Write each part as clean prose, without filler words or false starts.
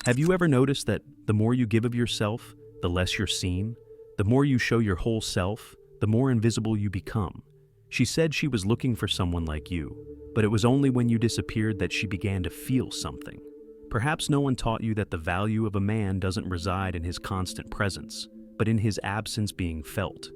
Have you ever noticed that the more you give of yourself, the less you're seen? The more you show your whole self, the more invisible you become. She said she was looking for someone like you, but it was only when you disappeared that she began to feel something. Perhaps no one taught you that the value of a man doesn't reside in his constant presence, but in his absence being felt.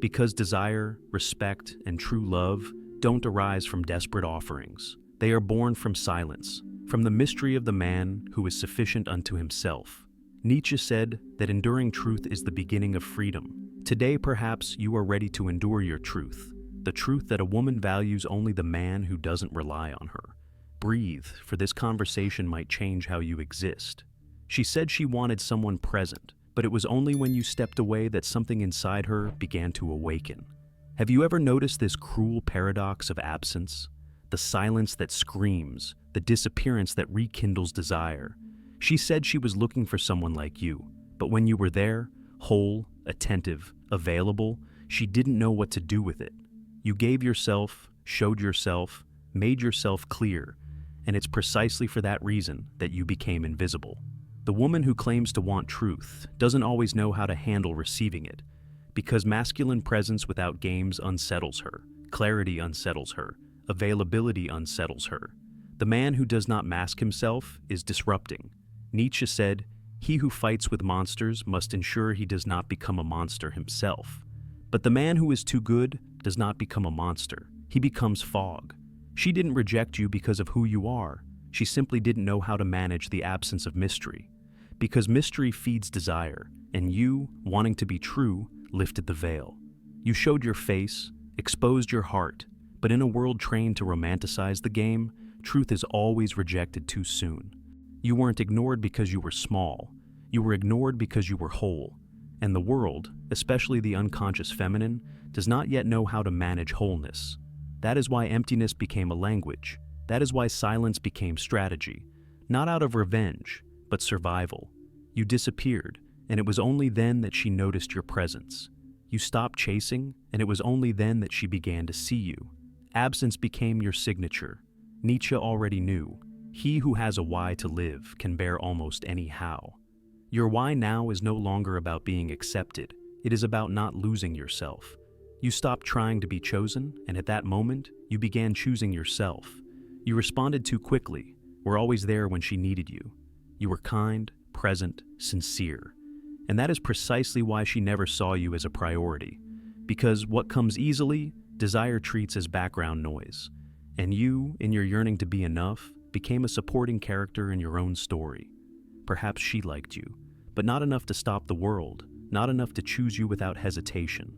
Because desire, respect, and true love don't arise from desperate offerings. They are born from silence, from the mystery of the man who is sufficient unto himself. Nietzsche said that enduring truth is the beginning of freedom. Today, perhaps you are ready to endure your truth, the truth that a woman values only the man who doesn't rely on her. Breathe, for this conversation might change how you exist. She said she wanted someone present, but it was only when you stepped away that something inside her began to awaken. Have you ever noticed this cruel paradox of absence? The silence that screams, the disappearance that rekindles desire. She said she was looking for someone like you, but when you were there, whole, attentive, available, she didn't know what to do with it. You gave yourself, showed yourself, made yourself clear, and it's precisely for that reason that you became invisible. The woman who claims to want truth doesn't always know how to handle receiving it, because masculine presence without games unsettles her, clarity unsettles her, availability unsettles her. The man who does not mask himself is disrupting. Nietzsche said, "He who fights with monsters must ensure he does not become a monster himself." But the man who is too good does not become a monster. He becomes fog. She didn't reject you because of who you are. She simply didn't know how to manage the absence of mystery. Because mystery feeds desire, and you, wanting to be true, lifted the veil. You showed your face, exposed your heart, but in a world trained to romanticize the game, truth is always rejected too soon. You weren't ignored because you were small. You were ignored because you were whole. And the world, especially the unconscious feminine, does not yet know how to manage wholeness. That is why emptiness became a language. That is why silence became strategy. Not out of revenge, but survival. You disappeared, and it was only then that she noticed your presence. You stopped chasing, and it was only then that she began to see you. Absence became your signature. Nietzsche already knew, he who has a why to live can bear almost any how. Your why now is no longer about being accepted. It is about not losing yourself. You stopped trying to be chosen, and at that moment, you began choosing yourself. You responded too quickly, were always there when she needed you. You were kind, present, sincere. And that is precisely why she never saw you as a priority. Because what comes easily, desire treats as background noise. And you, in your yearning to be enough, became a supporting character in your own story. Perhaps she liked you, but not enough to stop the world, not enough to choose you without hesitation.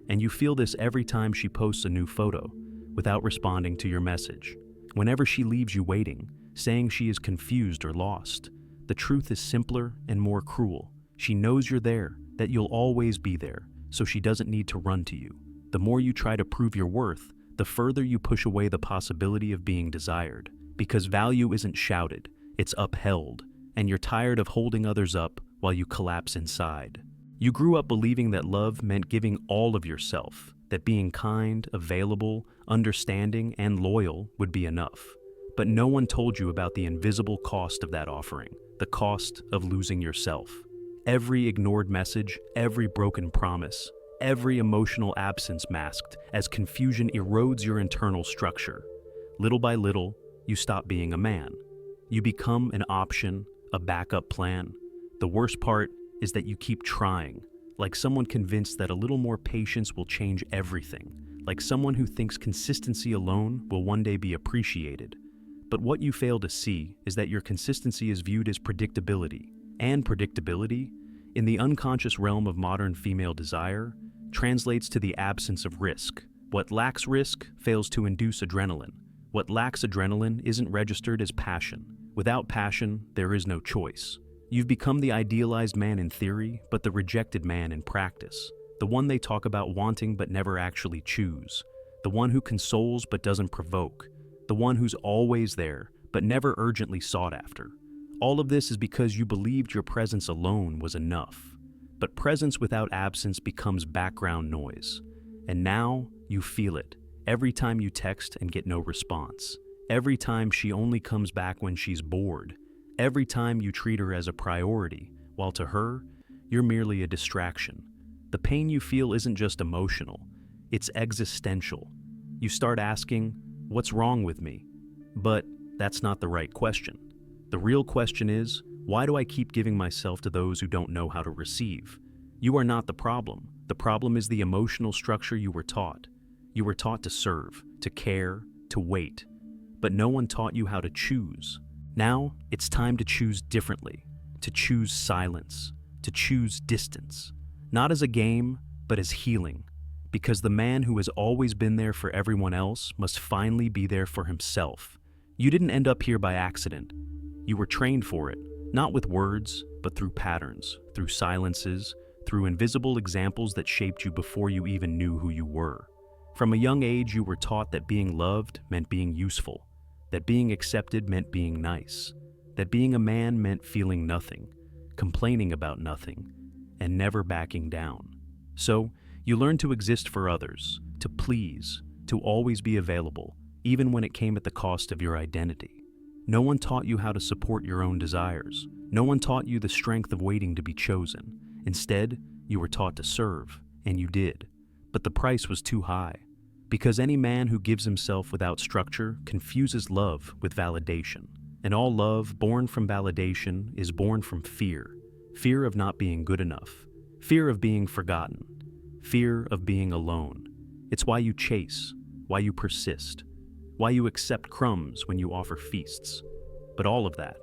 And you feel this every time she posts a new photo, without responding to your message. Whenever she leaves you waiting, saying she is confused or lost, the truth is simpler and more cruel. She knows you're there, that you'll always be there, so she doesn't need to run to you. The more you try to prove your worth, the further you push away the possibility of being desired. Because value isn't shouted, it's upheld, and you're tired of holding others up while you collapse inside. You grew up believing that love meant giving all of yourself, that being kind, available, understanding, and loyal would be enough. But no one told you about the invisible cost of that offering, the cost of losing yourself. Every ignored message, every broken promise, every emotional absence masked as confusion erodes your internal structure. Little by little, you stop being a man. You become an option, a backup plan. The worst part is that you keep trying, like someone convinced that a little more patience will change everything, like someone who thinks consistency alone will one day be appreciated. But what you fail to see is that your consistency is viewed as predictability, and predictability, in the unconscious realm of modern female desire, translates to the absence of risk. What lacks risk fails to induce adrenaline. What lacks adrenaline isn't registered as passion. Without passion, there is no choice. You've become the idealized man in theory, but the rejected man in practice. The one they talk about wanting but never actually choose. The one who consoles but doesn't provoke. The one who's always there, but never urgently sought after. All of this is because you believed your presence alone was enough. But presence without absence becomes background noise. And now, you feel it. Every time you text and get no response. Every time she only comes back when she's bored. Every time you treat her as a priority, while to her, you're merely a distraction. The pain you feel isn't just emotional, it's existential. You start asking, what's wrong with me? But that's not the right question. The real question is, why do I keep giving myself to those who don't know how to receive? You are not the problem. The problem is the emotional structure you were taught. You were taught to serve, to care, to wait. But no one taught you how to choose. Now, it's time to choose differently, to choose silence, to choose distance. Not as a game, but as healing. Because the man who has always been there for everyone else must finally be there for himself. You didn't end up here by accident. You were trained for it, not with words, but through patterns, through silences, through invisible examples that shaped you before you even knew who you were. From a young age, you were taught that being loved meant being useful, that being accepted meant being nice, that being a man meant feeling nothing, complaining about nothing, and never backing down. So, you learned to exist for others, to please, to always be available, even when it came at the cost of your identity. No one taught you how to support your own desires. No one taught you the strength of waiting to be chosen. Instead, you were taught to serve, and you did. But the price was too high. Because any man who gives himself without structure confuses love with validation. And all love born from validation is born from fear. Fear of not being good enough. Fear of being forgotten. Fear of being alone. It's why you chase, why you persist, why you accept crumbs when you offer feasts. But all of that,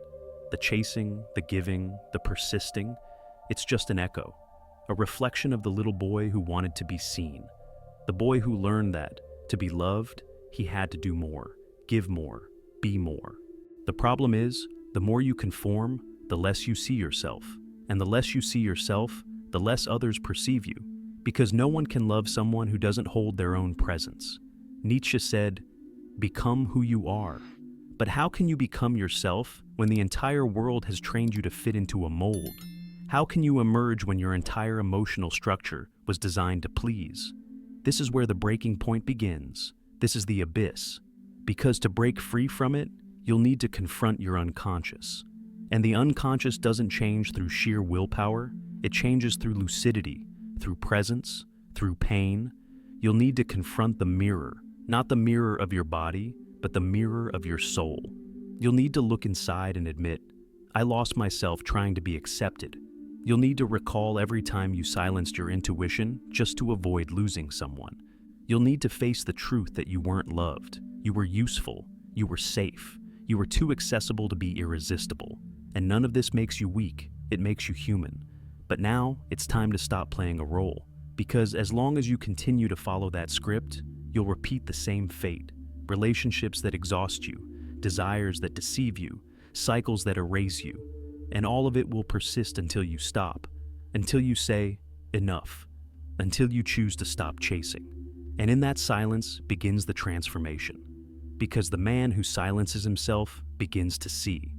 the chasing, the giving, the persisting, it's just an echo, a reflection of the little boy who wanted to be seen. The boy who learned that, to be loved, he had to do more, give more, be more. The problem is, the more you conform, the less you see yourself. And the less you see yourself, the less others perceive you. Because no one can love someone who doesn't hold their own presence. Nietzsche said, "Become who you are." But how can you become yourself when the entire world has trained you to fit into a mold? How can you emerge when your entire emotional structure was designed to please? This is where the breaking point begins. This is the abyss. Because to break free from it, you'll need to confront your unconscious. And the unconscious doesn't change through sheer willpower, it changes through lucidity, through presence, through pain. You'll need to confront the mirror, not the mirror of your body, but the mirror of your soul. You'll need to look inside and admit, I lost myself trying to be accepted. You'll need to recall every time you silenced your intuition just to avoid losing someone. You'll need to face the truth that you weren't loved. You were useful. You were safe. You were too accessible to be irresistible. And none of this makes you weak. It makes you human. But now, it's time to stop playing a role. Because as long as you continue to follow that script, you'll repeat the same fate. Relationships that exhaust you, desires that deceive you, cycles that erase you. And all of it will persist until you stop. Until you say, enough. Until you choose to stop chasing. And in that silence begins the transformation. Because the man who silences himself begins to see.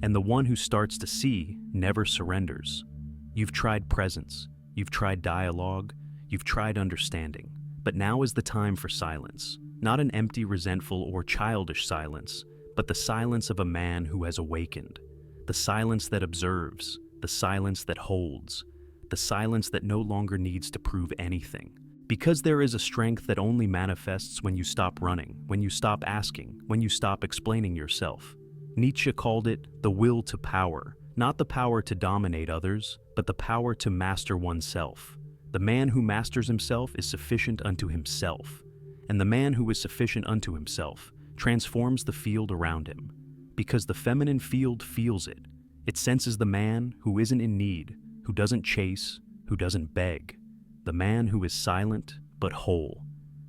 And the one who starts to see never surrenders. You've tried presence, you've tried dialogue, you've tried understanding. But now is the time for silence. Not an empty, resentful, or childish silence, but the silence of a man who has awakened. The silence that observes, the silence that holds, the silence that no longer needs to prove anything. Because there is a strength that only manifests when you stop running, when you stop asking, when you stop explaining yourself. Nietzsche called it the will to power, not the power to dominate others, but the power to master oneself. The man who masters himself is sufficient unto himself, and the man who is sufficient unto himself transforms the field around him. Because the feminine field feels it. It senses the man who isn't in need, who doesn't chase, who doesn't beg. The man who is silent but whole.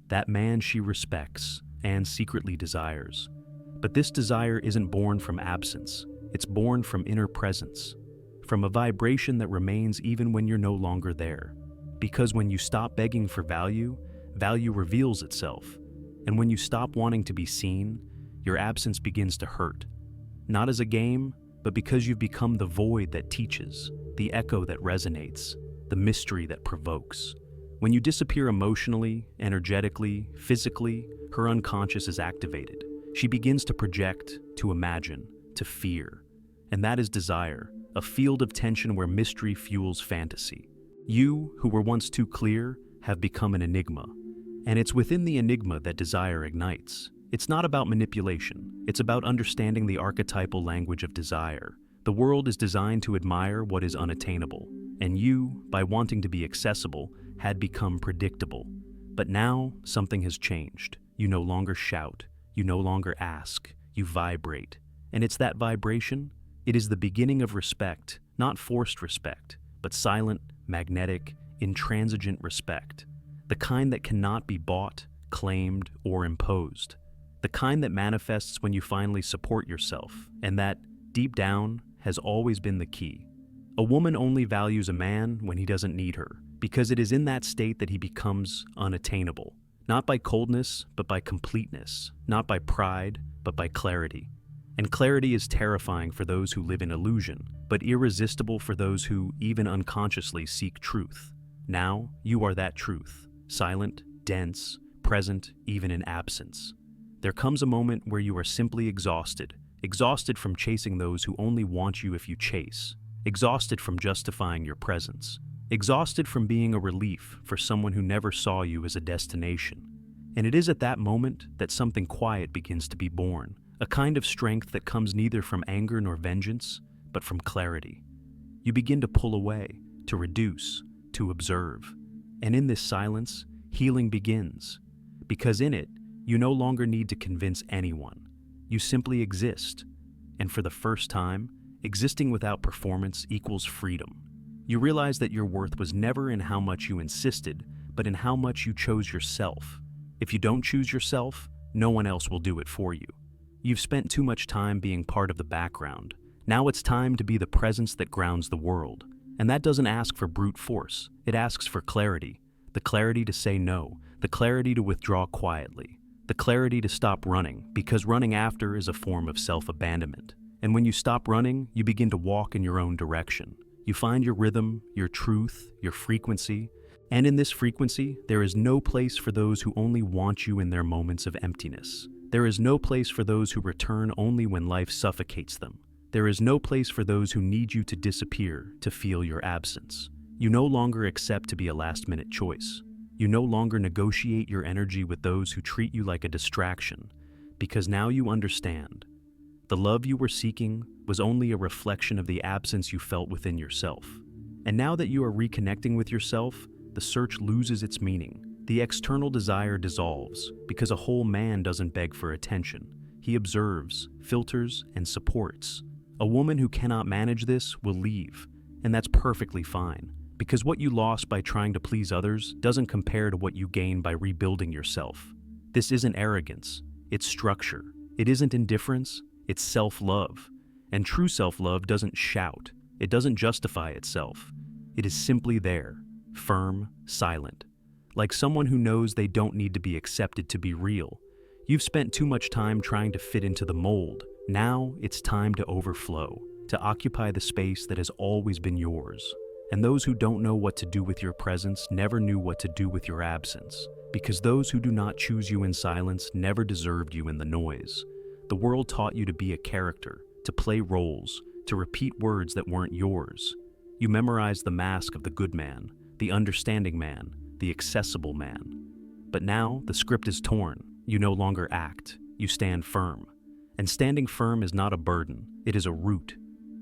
That man she respects and secretly desires. But this desire isn't born from absence. It's born from inner presence, from a vibration that remains even when you're no longer there. Because when you stop begging for value, value reveals itself. And when you stop wanting to be seen, your absence begins to hurt. Not as a game, but because you've become the void that teaches, the echo that resonates, the mystery that provokes. When you disappear emotionally, energetically, physically, her unconscious is activated. She begins to project, to imagine, to fear. and that is desire, a field of tension where mystery fuels fantasy. You, who were once too clear, have become an enigma. And it's within the enigma that desire ignites. It's not about manipulation. It's about understanding the archetypal language of desire. The world is designed to admire what is unattainable. And you, by wanting to be accessible, had become predictable. But now, something has changed. You no longer shout. You no longer ask. You vibrate. And it's that vibration. It is the beginning of respect, not forced respect, but silent, magnetic, intransigent respect. The kind that cannot be bought, claimed, or imposed. The kind that manifests when you finally support yourself, and that, deep down, has always been the key. A woman only values a man when he doesn't need her, because it is in that state that he becomes unattainable. Not by coldness, but by completeness. Not by pride, but by clarity. And clarity is terrifying for those who live in illusion, but irresistible for those who, even unconsciously, seek truth. Now, you are that truth. Silent, dense, present, even in absence. There comes a moment where you are simply exhausted. Exhausted from chasing those who only want you if you chase. Exhausted from justifying your presence. Exhausted from being a relief for someone who never saw you as a destination. And it is at that moment that something quiet begins to be born. A kind of strength that comes neither from anger nor vengeance, but from clarity. You begin to pull away, to reduce, to observe. And in this silence, healing begins. Because in it, you no longer need to convince anyone. You simply exist. And for the first time, existing without performance equals freedom. You realize that your worth was never in how much you insisted, but in how much you chose yourself. If you don't choose yourself, no one else will do it for you. You've spent too much time being part of the background. Now it's time to be the presence that grounds the world. And that doesn't ask for brute force. It asks for clarity. The clarity to say no. The clarity to withdraw quietly. The clarity to stop running, because running after is a form of self-abandonment. And when you stop running, you begin to walk in your own direction. You find your rhythm, your truth, your frequency. And in this frequency, there is no place for those who only want you in their moments of emptiness. There is no place for those who return only when life suffocates them. There is no place for those who need you to disappear to feel your absence. You no longer accept to be a last-minute choice. You no longer negotiate your energy with those who treat you like a distraction, because now you understand. The love you were seeking was only a reflection of the absence you felt within yourself. And now that you are reconnecting with yourself, the search loses its meaning. The external desire dissolves, because a whole man doesn't beg for attention. He observes, filters, and supports. A woman who cannot manage this will leave, and that's perfectly fine, because what you lost by trying to please others doesn't compare to what you gain by rebuilding yourself. This isn't arrogance, it's structure. It isn't indifference, it's self-love. And true self-love doesn't shout, it doesn't justify itself. It is simply there, firm, silent. Like someone who knows they don't need to be accepted to be real. You've spent too much time trying to fit into the mold. Now it's time to overflow, to occupy the space that has always been yours. And those who don't know what to do with your presence never knew what to do with your absence, because those who do not choose you in silence never deserved you in the noise. The world taught you to be a character, to play roles, to repeat words that weren't yours. You memorized the mask of the good man, the understanding man, the accessible man. But now the script is torn. You no longer act, you stand firm. And standing firm is not a burden, it is a root.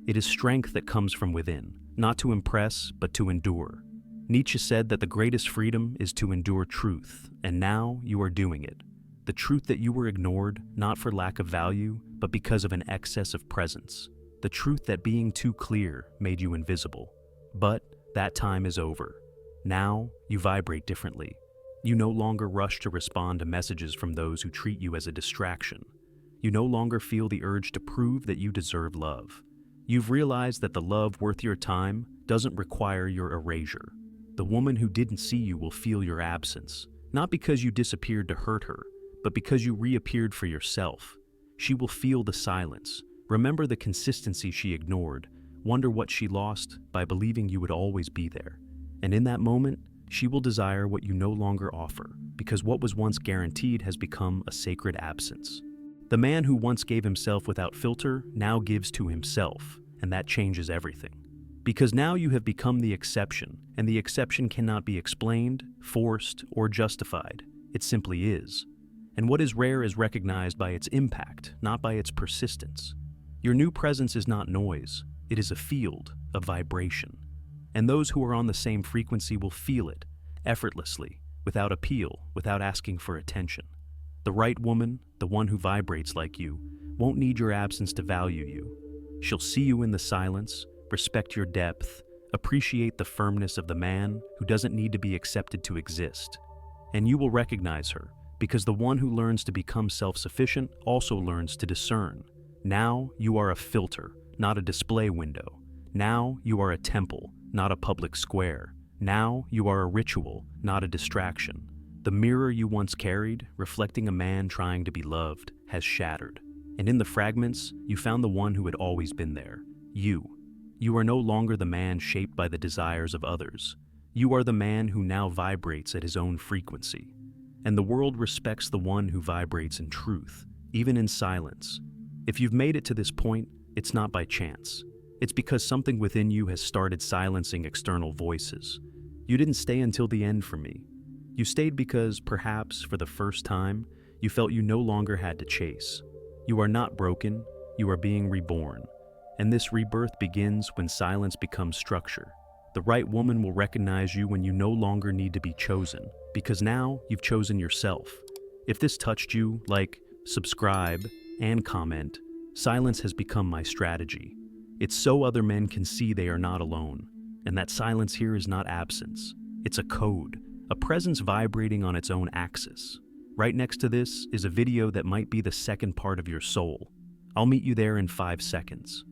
It is strength that comes from within, not to impress, but to endure. Nietzsche said that the greatest freedom is to endure truth, and now you are doing it. The truth that you were ignored, not for lack of value, but because of an excess of presence. The truth that being too clear made you invisible. But that time is over. Now, you vibrate differently. You no longer rush to respond to messages from those who treat you as a distraction. You no longer feel the urge to prove that you deserve love. You've realized that the love worth your time doesn't require your erasure. The woman who didn't see you will feel your absence, not because you disappeared to hurt her, but because you reappeared for yourself. She will feel the silence, remember the consistency she ignored, wonder what she lost by believing you would always be there. And in that moment, she will desire what you no longer offer, because what was once guaranteed has become a sacred absence. The man who once gave himself without filter now gives to himself, and that changes everything. Because now you have become the exception, and the exception cannot be explained, forced, or justified. It simply is. And what is rare is recognized by its impact, not by its persistence. Your new presence is not noise. It is a field, a vibration. And those who are on the same frequency will feel it, effortlessly, without appeal, without asking for attention. The right woman, the one who vibrates like you, won't need your absence to value you. She'll see you in the silence, respect your depth, appreciate the firmness of the man who doesn't need to be accepted to exist. And you will recognize her, because the one who learns to become self-sufficient also learns to discern. Now you are a filter, not a display window. Now you are a temple, not a public square. Now you are a ritual, not a distraction. The mirror you once carried, reflecting a man trying to be loved, has shattered. And in the fragments, you found the one who had always been there. You. You are no longer the man shaped by the desires of others. You are the man who now vibrates at his own frequency. And the world respects the one who vibrates in truth, even in silence. If you've made it to this point, it's not by chance. It's because something within you has started silencing external voices. You didn't stay until the end for me. You stayed because, perhaps, for the first time, you felt you no longer had to chase. You are not broken, you are being reborn. And this rebirth begins when silence becomes structure. The right woman will recognize you when you no longer need to be chosen, because now you've chosen yourself. If this touched you, like, subscribe, and comment. Silence has become my strategy. It's so other men can see they are not alone. And that silence here is not absence. It's a code, a presence vibrating on its own axis. Right next to this is a video that might be the second part of your soul. I'll meet you there in 5 seconds.